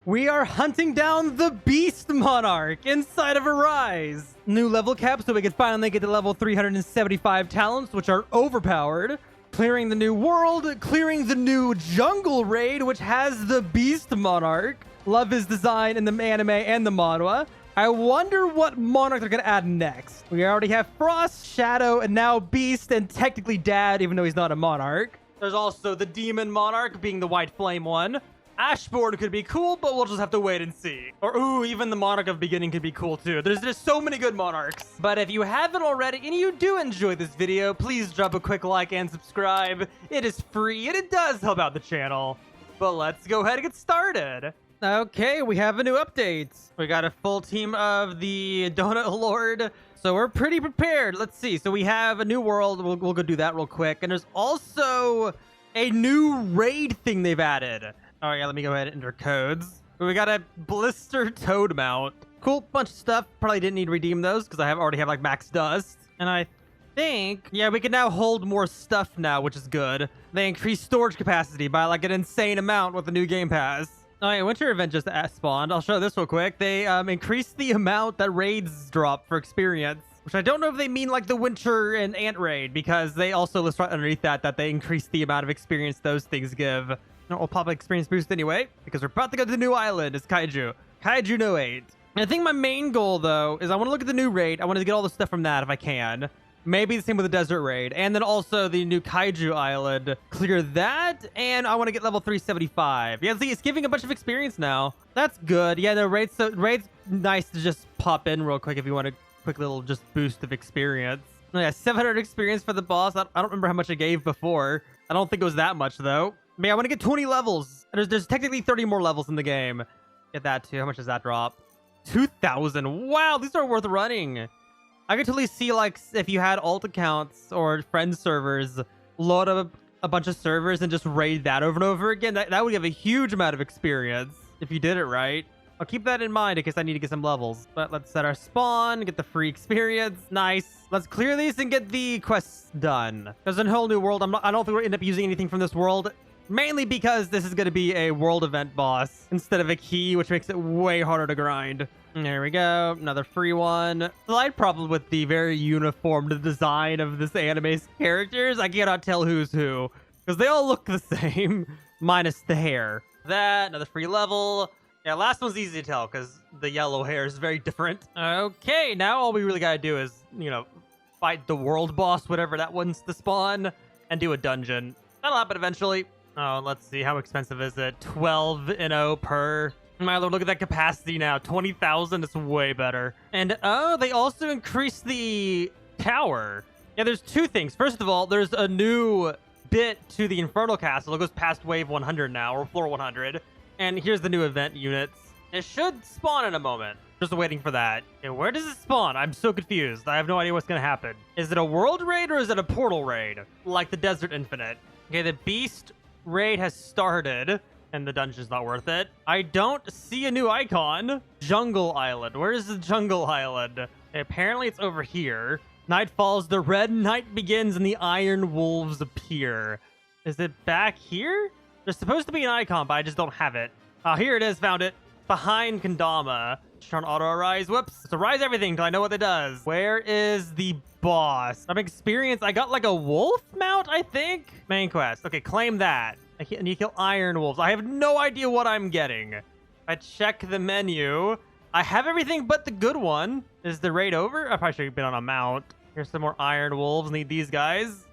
We are hunting down the Beast Monarch inside of Arise. New level cap so we can finally get to level 375 talents, which are overpowered. Clearing the new world, clearing the new jungle raid, which has the Beast Monarch. Love his design in the anime and the manhwa. I wonder what Monarch they're going to add next. We already have Frost, Shadow, and now Beast, and technically Dad, even though he's not a Monarch. There's also the Demon Monarch, being the White Flame one. Ashboard could be cool, but we'll just have to wait and see. Or, ooh, even the Monarch of Beginning could be cool, too. There's just so many good Monarchs. But if you haven't already, and you do enjoy this video, please drop a quick like and subscribe. It is free, and it does help out the channel. But let's go ahead and get started. Okay, we have a new update. We got a full team of the Donut Lord. So we're pretty prepared. Let's see. So we have a new world. We'll go do that real quick. And there's also a new raid thing they've added. Oh, yeah, let me go ahead and enter codes. We got a Blister Toad mount. Cool, bunch of stuff. Probably didn't need to redeem those because I already have, like, max dust. And I think, yeah, we can now hold more stuff now, which is good. They increase storage capacity by, like, an insane amount with the new Game Pass. Oh, yeah, Winter Event just spawned. I'll show this real quick. They increased the amount that raids drop for experience, which I don't know if they mean, like, the Winter and Ant raid, because they also list right underneath that they increase the amount of experience those things give. We'll pop an experience boost anyway, because we're about to go to the new island. It's Kaiju. Kaiju No 8. And I think my main goal, though, is I want to look at the new raid. I want to get all the stuff from that if I can. Maybe the same with the desert raid. And then also the new Kaiju island. Clear that, and I want to get level 375. Yeah, see, it's giving a bunch of experience now. That's good. Yeah, the raid's nice to just pop in real quick if you want a quick little just boost of experience. Oh, yeah, 700 experience for the boss. I don't remember how much I gave before. I don't think it was that much, though. Man, I want to get 20 levels. There's technically 30 more levels in the game. Get that too. How much does that drop? 2,000. Wow, these are worth running. I could totally see, like, if you had alt accounts or friend servers, load up a bunch of servers and just raid that over and over again. That would give a huge amount of experience if you did it right. I'll keep that in mind in case I need to get some levels. But let's set our spawn, get the free experience. Nice. Let's clear these and get the quests done. There's a whole new world. I don't think we'll end up using anything from this world. Mainly because this is going to be a world event boss instead of a key, which makes it way harder to grind. There we go. Another free one. Slight problem with the very uniformed design of this anime's characters. I cannot tell who's who because they all look the same, minus the hair. That, another free level. Yeah, last one's easy to tell because the yellow hair is very different. Okay, now all we really got to do is, you know, fight the world boss, whatever that one's to spawn, and do a dungeon. That'll happen eventually. Oh, let's see. How expensive is it? 12 NO per. My lord, look at that capacity now. 20,000 is way better. And, oh, they also increased the tower. Yeah, there's two things. First of all, there's a new bit to the Infernal Castle. It goes past wave 100 now, or floor 100. And here's the new event units. It should spawn in a moment. Just waiting for that. Okay, where does it spawn? I'm so confused. I have no idea what's going to happen. Is it a world raid or is it a portal raid? Like the Desert Infinite. Okay, the Beast raid has started, and the dungeon's not worth it. I don't see a new icon. Jungle Island. Where is the Jungle Island? Okay, apparently it's over here. Night falls, the red night begins, and the iron wolves appear. Is it back here? There's supposed to be an icon, but I just don't have it. Oh, here it is. Found it. Behind Kendama. Just trying to auto-arise. Whoops. It's arise everything till I know what it does. Where is the boss? I'm experienced. I got like a wolf mount, I think. Main quest. Okay, claim that. I need to kill iron wolves. I have no idea what I'm getting. I check the menu. I have everything but the good one. Is the raid over? I probably should have been on a mount. Here's some more iron wolves. Need these guys.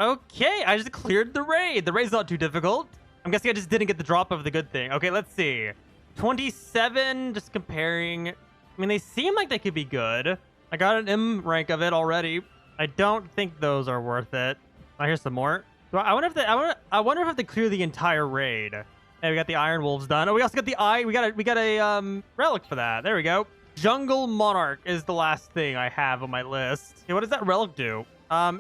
Okay, I just cleared the raid. The raid's not too difficult. I'm guessing I just didn't get the drop of the good thing. Okay, let's see. 27, just comparing. I mean, they seem like they could be good. I got an M rank of it already. I don't think those are worth it. Oh, here's some more. I wonder if I wonder if I have to clear the entire raid. Hey, we got the Iron Wolves done. Oh, we also got the eye. We got a relic for that. There we go. Jungle Monarch is the last thing I have on my list. Okay, what does that relic do?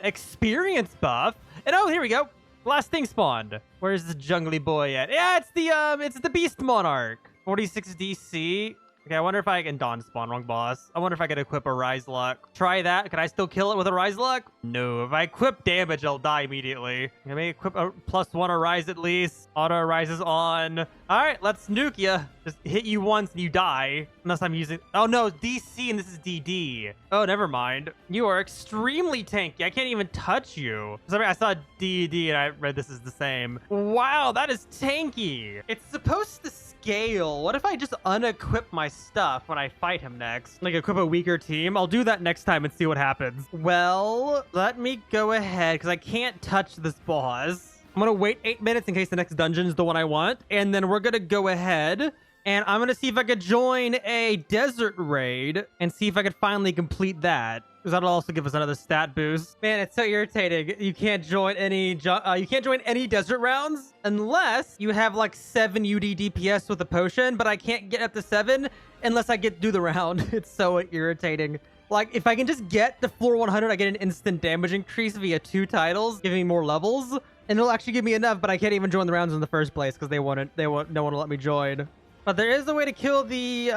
Experience buff. And oh, here we go. Last thing spawned. Where's the jungly boy at? Yeah, it's the Beast Monarch. 46 DC. Okay, I wonder if I can Dawn spawn. Wrong boss. I wonder if I could equip a Rise Luck. Try that. Can I still kill it with a Rise Luck? No. If I equip damage, I'll die immediately. Let me equip a +1 Arise at least. Auto Arises on. All right, let's nuke you. Just hit you once and you die. Unless I'm using... Oh, no. DC and this is DD. Oh, never mind. You are extremely tanky. I can't even touch you. Sorry, I saw DD and I read this is the same. Wow, that is tanky. It's supposed to scale. What if I just unequip my stuff when I fight him next? Like equip a weaker team? I'll do that next time and see what happens. Well, let me go ahead because I can't touch this boss. I'm gonna wait 8 minutes in case the next dungeon is the one I want. And then we're gonna go ahead and I'm gonna see if I could join a desert raid and see if I could finally complete that. Because that'll also give us another stat boost. Man, it's so irritating. You can't join any desert rounds unless you have like 7 UD DPS with a potion, but I can't get up to 7 unless I do the round. It's so irritating. Like, if I can just get to floor 100, I get an instant damage increase via 2 titles, giving me more levels, and it'll actually give me enough, but I can't even join the rounds in the first place because no one will let me join. But there is a way to kill the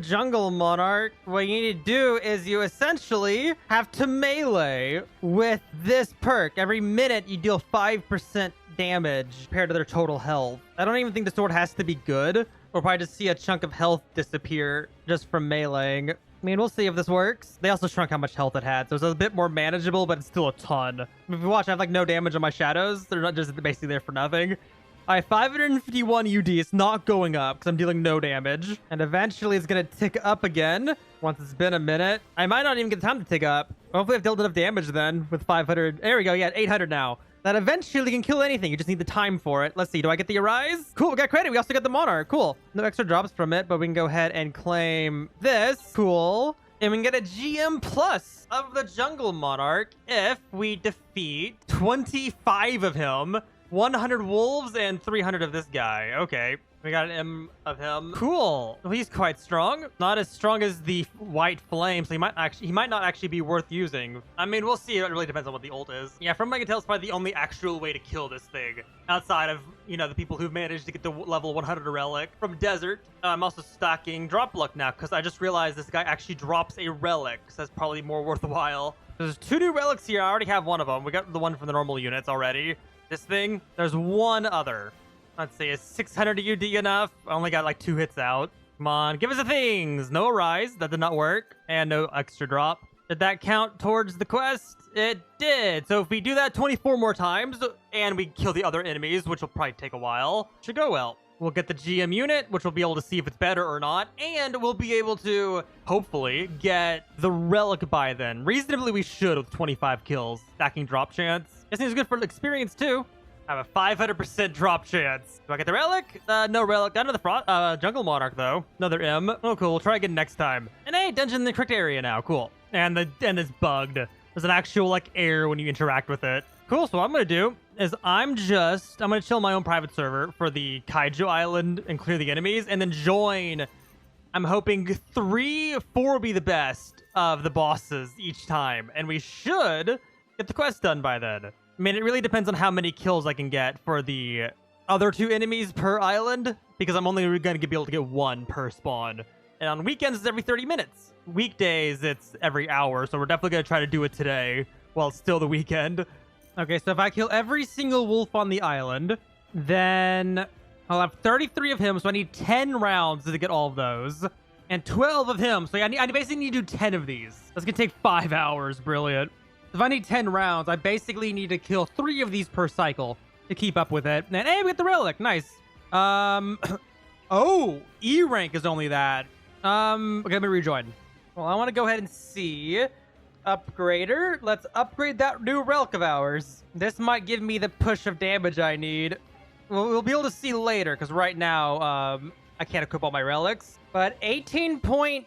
jungle monarch. What you need to do is you essentially have to melee with this perk. Every minute you deal 5% damage compared to their total health. I don't even think the sword has to be good. We'll probably just see a chunk of health disappear just from meleeing. I mean, we'll see if this works. They also shrunk how much health it had, so it's a bit more manageable, but it's still a ton. If you watch, I have like no damage on my shadows. They're not just basically there for nothing. I have 551 UD. It's not going up because I'm dealing no damage. And eventually it's going to tick up again once it's been a minute. I might not even get time to tick up. Hopefully I've dealt enough damage then with 500. There we go. Yeah, 800 now. That eventually can kill anything. You just need the time for it. Let's see. Do I get the Arise? Cool. We got credit. We also got the Monarch. Cool. No extra drops from it, but we can go ahead and claim this. Cool. And we can get a GM plus of the Jungle Monarch if we defeat 25 of him. 100 wolves and 300 of this guy. Okay. We got an M of him. Cool. Well, he's quite strong. Not as strong as the white flame, so he might not actually be worth using. I mean, we'll see. It really depends on what the ult is. Yeah, from what I can tell, it's probably the only actual way to kill this thing. Outside of, you know, the people who've managed to get the level 100 relic from desert. I'm also stocking drop luck now, because I just realized this guy actually drops a relic. So that's probably more worthwhile. There's 2 new relics here. I already have one of them. We got the one from the normal units already. This thing, there's one other. Let's see, is 600 UD enough? I only got like 2 hits out. Come on, give us the things. No Arise, that did not work. And no extra drop. Did that count towards the quest? It did. So if we do that 24 more times, and we kill the other enemies, which will probably take a while, should go well. We'll get the GM unit, which we'll be able to see if it's better or not. And we'll be able to, hopefully, get the relic by then. Reasonably, we should with 25 kills. Stacking drop chance. This thing's good for experience, too. I have a 500% drop chance. Do I get the relic? No relic. Another Jungle Monarch, though. Another M. Oh, cool. We'll try again next time. And hey, dungeon in the correct area now. Cool. And it's bugged. There's an actual, like, error when you interact with it. Cool. So what I'm going to do is I'm going to chill my own private server for the Kaiju Island and clear the enemies. And then join, I'm hoping 3, 4 will be the best of the bosses each time. And we should get the quest done by then. I mean, it really depends on how many kills I can get for the other 2 enemies per island, because I'm only going to be able to get 1 per spawn. And on weekends, it's every 30 minutes. Weekdays, it's every hour, so we're definitely going to try to do it today while it's still the weekend. Okay, so if I kill every single wolf on the island, then I'll have 33 of him, so I need 10 rounds to get all of those. And 12 of him, so I basically need to do 10 of these. That's going to take 5 hours. Brilliant. If I need 10 rounds, I basically need to kill 3 of these per cycle to keep up with it. And hey, we get the relic. Nice. Oh, E rank is only that. Okay, let me rejoin. Well, I want to go ahead and see. Upgrader. Let's upgrade that new relic of ours. This might give me the push of damage I need. We'll be able to see later, because right now, I can't equip all my relics. But 18.2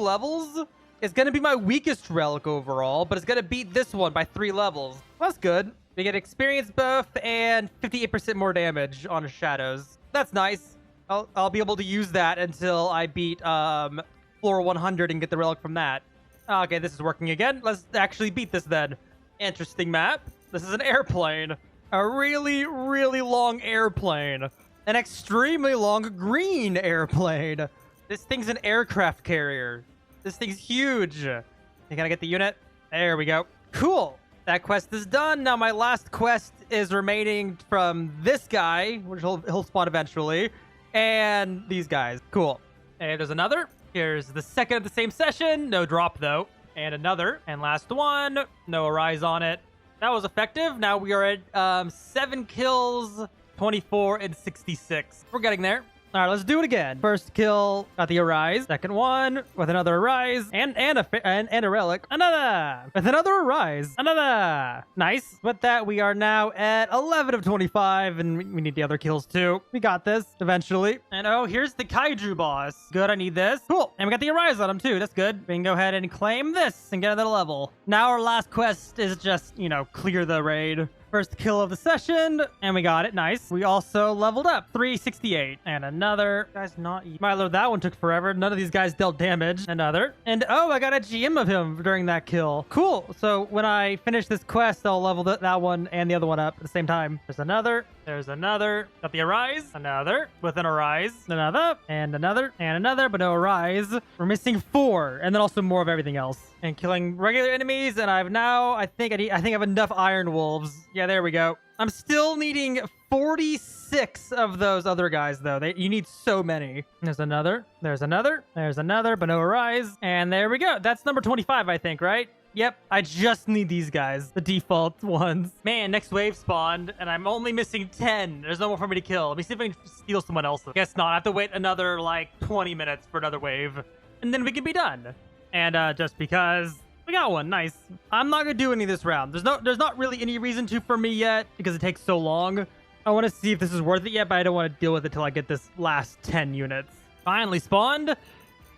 levels is going to be my weakest relic overall, but it's going to beat this one by 3 levels. That's good. We get experience buff and 58% more damage on shadows. That's nice. I'll be able to use that until I beat floor 100 and get the relic from that. Okay, this is working again. Let's actually beat this then. Interesting map. This is an airplane. A really, really long airplane. An extremely long green airplane. This thing's an aircraft carrier. This thing's huge. You gotta get the unit. There we go. Cool. That quest is done. Now my last quest is remaining from this guy, which he'll spawn eventually, and these guys. Cool. And there's another. Here's the second of the same session. No drop, though. And another. And last one. No arise on it. That was effective. Now we are at 7 kills, 24 and 66. We're getting there. All right, let's do it again. First kill, got the arise. Second one with another arise and a relic. Another with another arise. Another. Nice. With that, we are now at 11 of 25, and we need the other kills too. We got this eventually. And oh, here's the kaiju boss. Good, I need this. Cool. And we got the arise on him too. That's good. We can go ahead and claim this and get another level. Now our last quest is just, clear the raid. First kill of the session, and we got it. Nice. We also leveled up. 368. And another. Guys, not... Milo, that one took forever. None of these guys dealt damage. Another. And oh, I got a GM of him during that kill. Cool. So when I finish this quest, I'll level that one and the other one up at the same time. There's another. There's another. Got the arise. Another. With an arise. Another. And another. And another, but no arise. We're missing 4. And then also more of everything else. And killing regular enemies. And I've now... I think I have enough iron wolves. Yeah, there we go. I'm still needing 46 of those other guys, though. You need so many. There's another. There's another. There's another, but no arise. And there we go. That's number 25, I think, right? Yep, I just need these guys, the default ones. Man, next wave spawned, and I'm only missing 10. There's no more for me to kill. Let me see if I can steal someone else. Guess not. I have to wait another, 20 minutes for another wave, and then we can be done. And just because we got one, nice. I'm not gonna do any of this round. There's not really any reason to for me yet because it takes so long. I want to see if this is worth it yet, but I don't want to deal with it till I get this last 10 units. Finally spawned.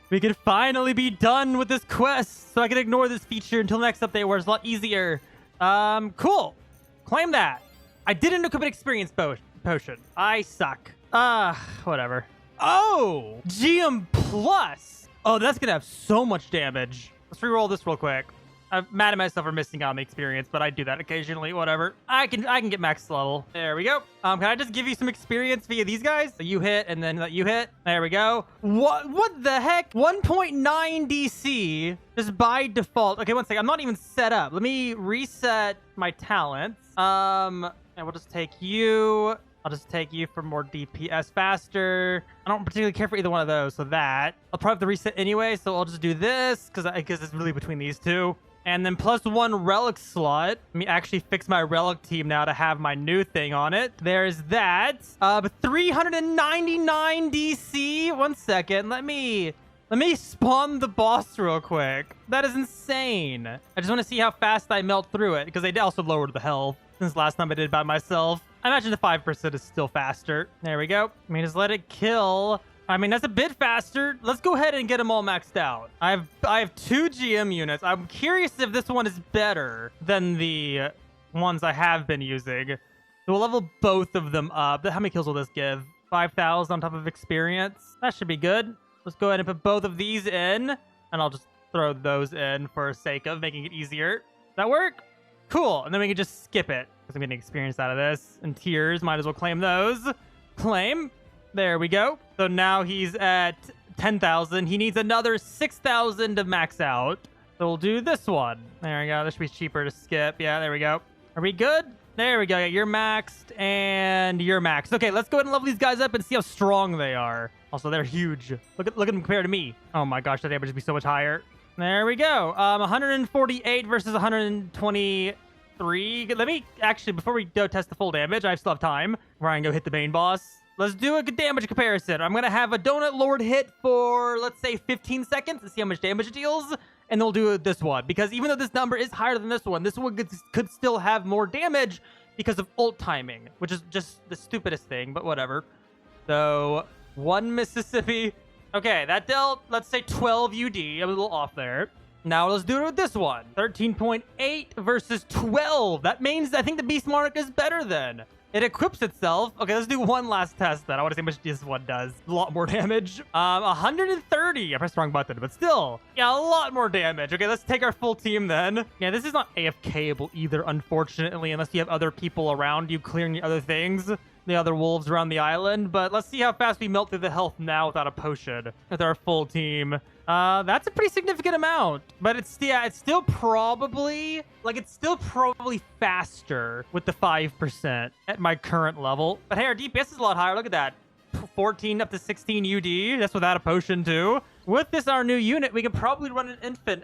We can finally be done with this quest, so I can ignore this feature until next update where it's a lot easier. Cool. Claim that. I didn't equip an experience potion. I suck. Whatever. Oh, GM plus. Oh, that's gonna have so much damage. Let's reroll this real quick. I'm mad at myself for missing out on the experience, but I do that occasionally. Whatever. I can get max level. There we go. Can I just give you some experience via these guys? So you hit and then let you hit. There we go. What the heck? 1.9 DC just by default. Okay, one second. I'm not even set up. Let me reset my talents. And we'll just take you. I'll just take you for more DPS faster. I don't particularly care for either one of those, so that. I'll probably have to reset anyway, so I'll just do this because it's really between these two. And then +1 relic slot. Let me actually fix my relic team now to have my new thing on it. There's that. 399 DC. One second. Let me spawn the boss real quick. That is insane. I just want to see how fast I melt through it because they also lowered the health since last time I did it by myself. I imagine the 5% is still faster. There we go. I mean, just let it kill. I mean, that's a bit faster. Let's go ahead and get them all maxed out. I have 2 GM units. I'm curious if this one is better than the ones I have been using. So we'll level both of them up. How many kills will this give? 5,000 on top of experience. That should be good. Let's go ahead and put both of these in. And I'll just throw those in for sake of making it easier. Does that work? Cool. And then we can just skip it because I'm getting experience out of this. And tiers, might as well claim those. Claim. There we go. So now he's at 10,000. He needs another 6,000 to max out. So we'll do this one. There we go. This should be cheaper to skip. Yeah, there we go. Are we good? There we go. Yeah, you're maxed and you're maxed. Okay, let's go ahead and level these guys up and see how strong they are. Also, they're huge. Look at them compared to me. Oh my gosh, the damage would be so much higher. There we go. 148 versus 123. Let me actually, before we go test the full damage, I still have time where I can go hit the main boss. Let's do a good damage comparison. I'm going to have a Donut Lord hit for, let's say, 15 seconds to see how much damage it deals. And then we'll do this one. Because even though this number is higher than this one could still have more damage because of ult timing, which is just the stupidest thing, but whatever. So, 1 Mississippi. Okay, that dealt, let's say, 12 UD. I'm a little off there. Now let's do it with this one. 13.8 versus 12. That means I think the Beast Monarch is better then. It equips itself. Okay, let's do one last test then. I want to see how much this one does. A lot more damage. 130. I pressed the wrong button, but still. Yeah, a lot more damage. Okay, let's take our full team then. Yeah, this is not AFK-able either, unfortunately, unless you have other people around you clearing the other things. the other wolves around the island. But let's see how fast we melt through the health now without a potion with our full team. That's a pretty significant amount, but it's still probably faster with the 5% at my current level. But hey, our DPS is a lot higher. Look at that. 14 up to 16 UD. That's without a potion too. With this, our new unit, we can probably run an infant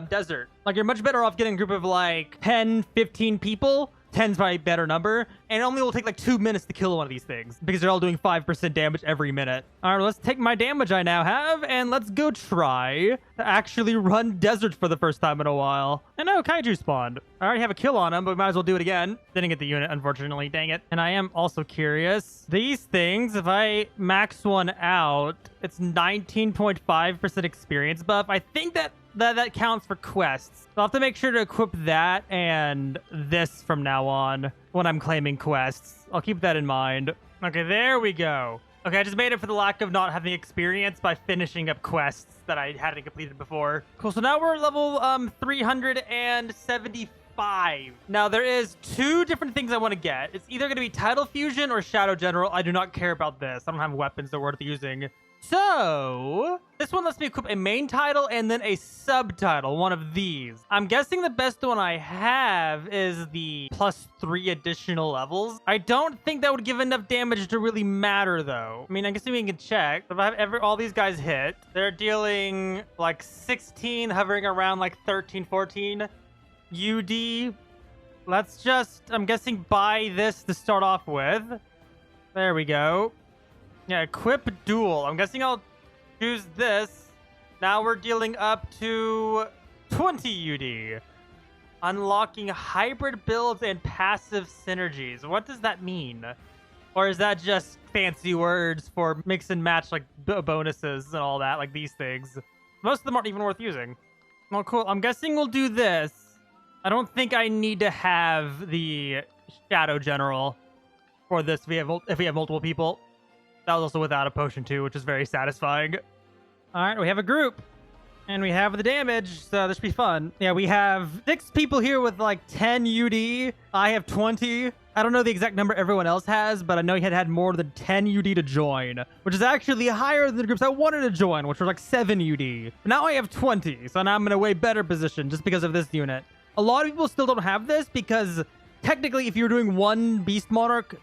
desert. Like, you're much better off getting a group of like 10, 15 people. 10's probably a better number, and it only will take like 2 minutes to kill one of these things because they're all doing 5% damage every minute. All right, let's take my damage I now have, and let's go try to actually run desert for the first time in a while. And no, kaiju spawned. I already have a kill on him, but we might as well do it again. Didn't get the unit, unfortunately. Dang it. And I am also curious. These things, if I max one out, it's 19.5% experience buff. I think that counts for quests. So I'll have to make sure to equip that and this from now on when I'm claiming quests. I'll keep that in mind. Okay, there we go. Okay, I just made it for the lack of not having experience by finishing up quests that I hadn't completed before. Cool, so now we're level 375. Now, there is 2 different things I want to get. It's either going to be Title Fusion or Shadow General. I do not care about this. I don't have weapons that are worth using. So, this one lets me equip a main title and then a subtitle, one of these. I'm guessing the best one I have is the +3 additional levels. I don't think that would give enough damage to really matter, though. I mean, I guess we can check. If I have all these guys hit, they're dealing like 16, hovering around like 13, 14 UD. Let's just, I'm guessing, buy this to start off with. There we go. Yeah, equip duel. I'm guessing I'll choose this. Now we're dealing up to 20 UD. Unlocking hybrid builds and passive synergies. What does that mean? Or is that just fancy words for mix and match like bonuses and all that, like these things? Most of them aren't even worth using. Well, cool. I'm guessing we'll do this. I don't think I need to have the Shadow General for this if we have multiple people. That was also without a potion too, which is very satisfying. All right, we have a group. And we have the damage, so this should be fun. Yeah, we have 6 people here with like 10 UD. I have 20. I don't know the exact number everyone else has, but I know he had more than 10 UD to join, which is actually higher than the groups I wanted to join, which were like 7 UD. But now I have 20, so now I'm in a way better position just because of this unit. A lot of people still don't have this because technically if you're doing one Beast Monarch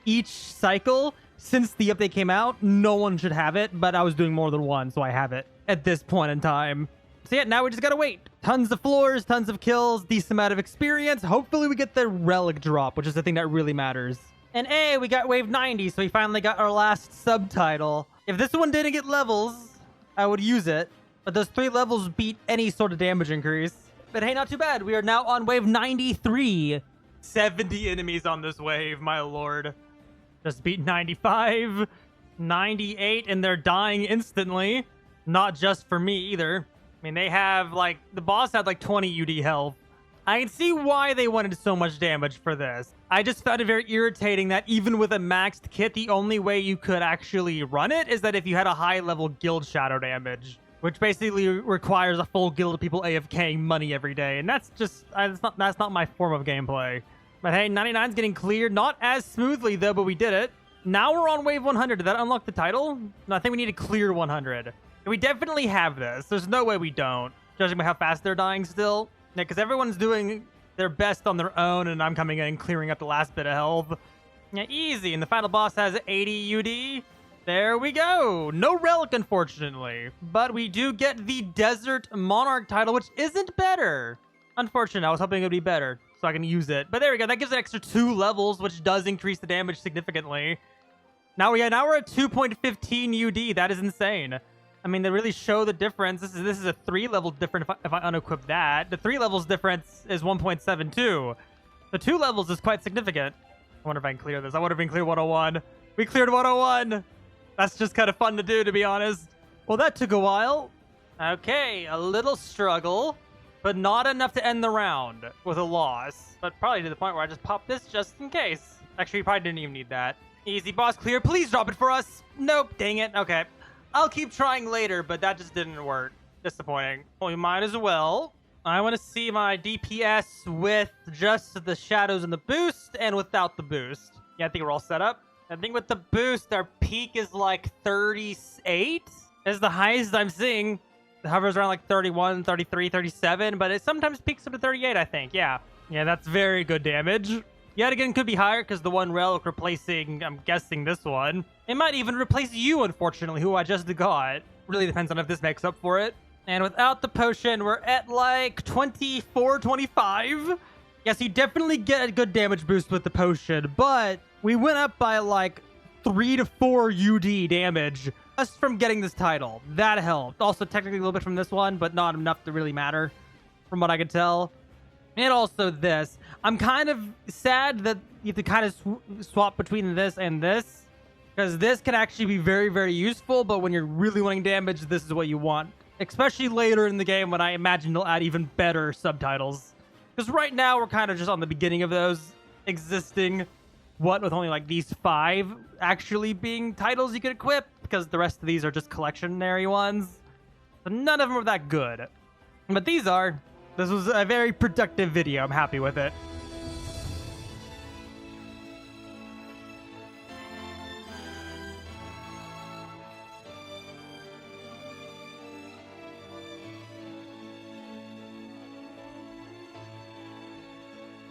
each cycle, since the update came out, no one should have it, but I was doing more than one, so I have it at this point in time. So yeah, now we just gotta wait. Tons of floors, tons of kills, decent amount of experience. Hopefully we get the relic drop, which is the thing that really matters. And hey, we got wave 90, so we finally got our last subtitle. If this one didn't get levels, I would use it, but those 3 levels beat any sort of damage increase. But hey, not too bad. We are now on wave 93. 70 enemies on this wave, my lord. Just beat 95, 98, and they're dying instantly. Not just for me either. I mean, they have like, the boss had like 20 UD health. I can see why they wanted so much damage for this. I just found it very irritating that even with a maxed kit, the only way you could actually run it is that if you had a high level guild shadow damage, which basically requires a full guild of people AFKing money every day. And that's just, that's not my form of gameplay. But hey, 99's getting cleared. Not as smoothly, though, but we did it. Now we're on wave 100. Did that unlock the title? No, I think we need to clear 100. We definitely have this. There's no way we don't, judging by how fast they're dying still. Yeah, because everyone's doing their best on their own, and I'm coming in and clearing up the last bit of health. Yeah, easy. And the final boss has 80 UD. There we go. No relic, unfortunately. But we do get the Desert Monarch title, which isn't better. Unfortunate. I was hoping it would be better, so I can use it. But there we go. That gives an extra 2 levels, which does increase the damage significantly. Now we're at 2.15 UD. That is insane. I mean, they really show the difference. This is a 3 level difference if I unequip that. The 3 levels difference is 1.72. The 2 levels is quite significant. I wonder if I can clear this. I wonder if we can clear 101. We cleared 101. That's just kind of fun to do, to be honest. Well, that took a while. Okay, a little struggle, but not enough to end the round with a loss. But probably to the point where I just popped this just in case. Actually, you probably didn't even need that. Easy boss clear. Please drop it for us. Nope, dang it. Okay. I'll keep trying later, but that just didn't work. Disappointing. Well, we might as well. I want to see my DPS with just the shadows and the boost and without the boost. Yeah, I think we're all set up. I think with the boost, our peak is like 38 is the highest I'm seeing. It hovers around like 31, 33, 37, but it sometimes peaks up to 38, I think. Yeah, that's very good damage. Yet again, could be higher because the one relic replacing, I'm guessing this one. It might even replace you, unfortunately, who I just got. Really depends on if this makes up for it. And without the potion, we're at like 24, 25. Yes, you definitely get a good damage boost with the potion, but we went up by like 3 to 4 UD damage just from getting this title. That helped. Also, technically a little bit from this one, but not enough to really matter from what I could tell. And also this. I'm kind of sad that you have to kind of swap between this and this, because this can actually be very, very useful, but when you're really wanting damage, this is what you want. Especially later in the game when I imagine they'll add even better subtitles. Because right now, we're kind of just on the beginning of those existing, with only like these 5 actually being titles you could equip, because the rest of these are just collectionary ones. So none of them are that good. But these are. This was a very productive video. I'm happy with it.